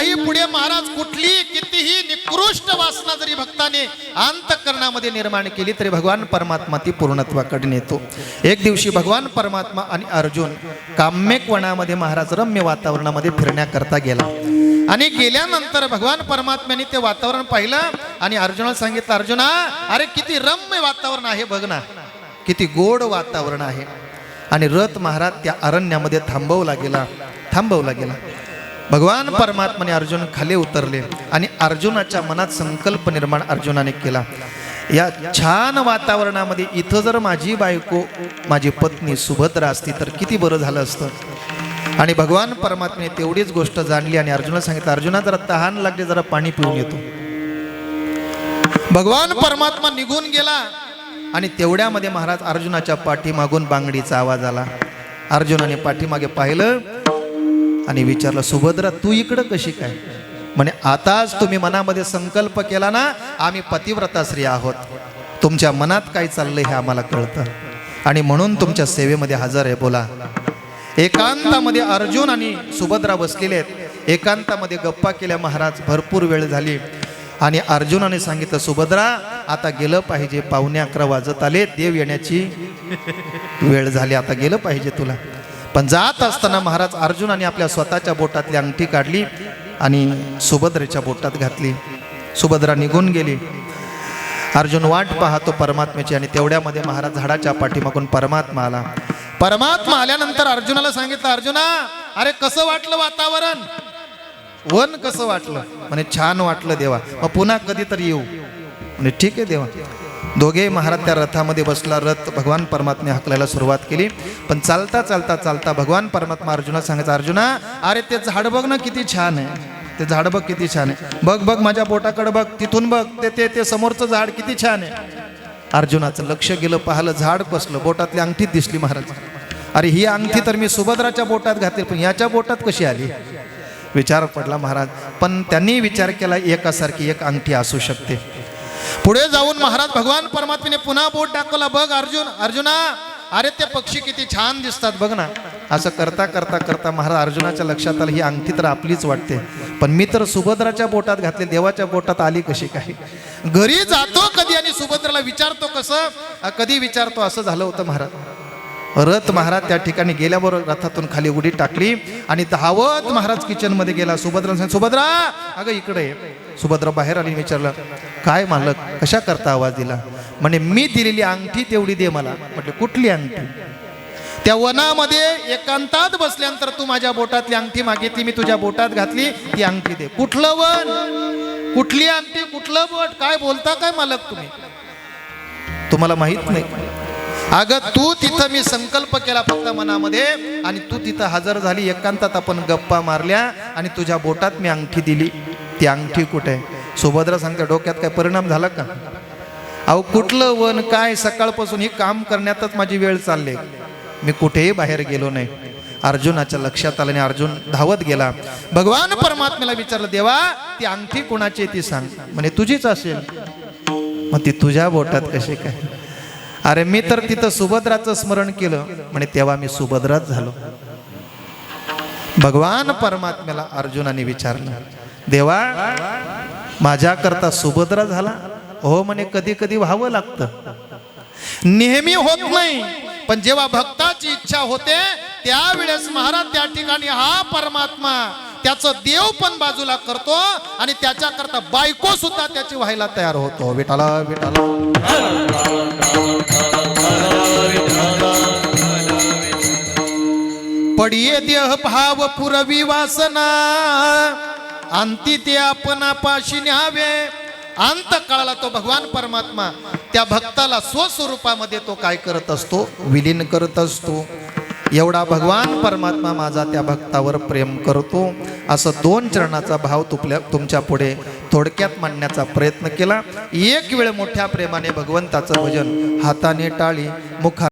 काही पुढे महाराज कुठली कितीही निकृष्ट वासना जरी भक्ताने अंतःकरणामध्ये निर्माण केली तरी भगवान परमात्मा ती पूर्णत्वाकडे नेतो. एक दिवशी भगवान परमात्मा आणि अर्जुन काम्यक वनामध्ये महाराज रम्य वातावरणामध्ये फिरण्याकरता गेला आणि गेल्यानंतर भगवान परमात्म्याने ते वातावरण पाहिलं आणि अर्जुनाला सांगितलं, अर्जुना अरे किती रम्य वातावरण आहे बघ ना, किती गोड वातावरण आहे. आणि रथ महाराज त्या अरण्यामध्ये थांबवला गेला. भगवान परमात्माने अर्जुन खाली उतरले आणि अर्जुनाच्या मनात संकल्प निर्माण अर्जुनाने केला, या छान वातावरणामध्ये इथं जर माझी बायको माझी पत्नी सुभद्रा असती तर किती बरं झालं असतं. आणि भगवान परमात्म्याने तेवढीच गोष्ट जाणली आणि अर्जुनाला सांगितलं, अर्जुना जरा तहान लागली, जरा पाणी पिऊन येतो. भगवान परमात्मा निघून गेला आणि तेवढ्यामध्ये महाराज अर्जुनाच्या पाठीमागून बांगडीचा आवाज आला. अर्जुनाने पाठीमागे पाहिलं आणि विचारलं, सुभद्रा तू इकडं कशी काय? म्हणे आताच तुम्ही मनामध्ये संकल्प केला ना, आम्ही पतिव्रता स्त्री आहोत, तुमच्या मनात काय चाललंय हे आम्हाला कळतं आणि म्हणून तुमच्या सेवेमध्ये हजर आहे. बोला. एकांतामध्ये अर्जुन आणि सुभद्रा बसलेले आहेत. एकांतामध्ये गप्पा केल्या महाराज. भरपूर वेळ झाली आणि अर्जुनाने सांगितलं, सुभद्रा आता गेलं पाहिजे, 11:15 वाजत आले, देव येण्याची वेळ झाली, आता गेलं पाहिजे तुला. पण जात असताना महाराज अर्जुनाने आपल्या स्वतःच्या बोटातली अंगठी काढली आणि सुभद्रेच्या बोटात घातली. सुभद्रा निघून गेली. अर्जुन वाट पाहतो परमात्म्याची आणि तेवढ्यामध्ये महाराज झाडाच्या पाठीमागून परमात्मा आला. परमात्मा आल्यानंतर अर्जुनाला सांगितलं, अर्जुना अरे कसं वाटलं वातावरण, वन कसं वाटलं? म्हणे छान वाटलं देवा, मग पुन्हा कधीतरी येऊ. म्हणजे ठीक आहे देवा. दोघे महाराज त्या रथामध्ये बसला. रथ भगवान परमात्म्याने हाकलायला सुरुवात केली. पण चालता भगवान परमात्मा अर्जुनाला सांगायचं, अर्जुना अरे ते झाड बघ ना किती छान आहे, ते झाड बघ किती छान आहे, बघ माझ्या बोटाकडे बघ, तिथून बघ ते समोरचं झाड किती छान आहे. अर्जुनाचं लक्ष गेलं, पाहिलं झाड कसलं, बोटातली अंगठी दिसली. महाराज अरे ही अंगठी तर मी सुभद्राच्या बोटात घातली, पण याच्या बोटात कशी आली? विचार पडला महाराज. पण त्यांनी विचार केला, एकासारखी एक अंगठी असू शकते. पुढे जाऊन महाराज भगवान परमात्म्याने पुन्हा बोट दाखवला, बघ अर्जुना अरे ते पक्षी किती छान दिसतात बघ ना. असं करता महाराज अर्जुनाच्या लक्षात आलं, ही अंगठी तर आपलीच वाटते, पण मी तर सुभद्राच्या बोटात घातली, देवाच्या बोटात आली कशी काय? घरी जातो कधी आणि सुभद्राला विचारतो कसं, कधी विचारतो, असं झालं होतं महाराज. रथ महाराज त्या ठिकाणी गेल्याबरोबर रथातून खाली उडी टाकली आणि धावत महाराज किचन मध्ये गेला. सुभद्रा सुभद्रा अगं इकडे. सुभद्रा बाहेर आली. विचारलं, काय मालक, कशा करता आवाज दिला? म्हणे मी दिलेली अंगठी तेवढी दे मला. म्हटलं कुठली अंगठी? त्या वनामध्ये एकांतात बसल्यानंतर तू माझ्या बोटातली अंगठी मागितली, मी तुझ्या बोटात घातली, ती अंगठी दे. कुठलं वन, कुठली अंगठी, कुठलं बोट, काय बोलता काय मालक तुम्ही? तुम्हाला माहित नाही? अगं तू तिथं मी संकल्प केला फक्त मनामध्ये आणि तू तिथं हजर झाली. एकांतात आपण गप्पा मारल्या आणि तुझ्या बोटात मी अंगठी दिली, ती अंगठी कुठे आहे? सुभद्रा सांगते, डोक्यात काय परिणाम झाला का? अहो कुठलं वन काय, सकाळपासून हे काम करण्यातच माझी वेळ चालली, मी कुठेही बाहेर गेलो नाही. अर्जुनाच्या लक्षात आलं आणि अर्जुन धावत गेला. भगवान परमात्म्याला विचारलं, देवा ती अंगठी कोणाची ती सांग. म्हणे तुझीच असेल. मग ती तुझ्या बोटात कशी काय? अरे मी तर तिथं सुभद्राचं स्मरण केलं. म्हणे तेव्हा मी सुभद्राच झालो. भगवान परमात्म्याला अर्जुनाने विचारलं, देवा माझ्या करता सुभद्रा झाला? हो म्हणे, कधी कधी व्हावं लागतं, नेहमी होत नाही, पण जेव्हा भक्ताची इच्छा होते त्यावेळेस महाराज त्या ठिकाणी हा परमात्मा त्याचं देव पण बाजूला करतो आणि त्याच्या करता बायको सुद्धा त्याची व्हायला तयार होतो. विठाला विठाला पडिये देह भाव पुरवी वासना, अंती ते आपणा पाशी न्यावे. अंत काळाला तो भगवान परमात्मा त्या भक्ताला स्वस्वरूपामध्ये तो काय करत असतो? विलीन करत असतो. एवढा भगवान परमात्मा माझा त्या भक्तावर प्रेम करतो. असं 2 चरणाचा भाव तुमच्या पुढे थोडक्यात मांडण्याचा प्रयत्न केला. एक वेळ मोठ्या प्रेमाने भगवंताचं भजन हाताने टाळी मुखा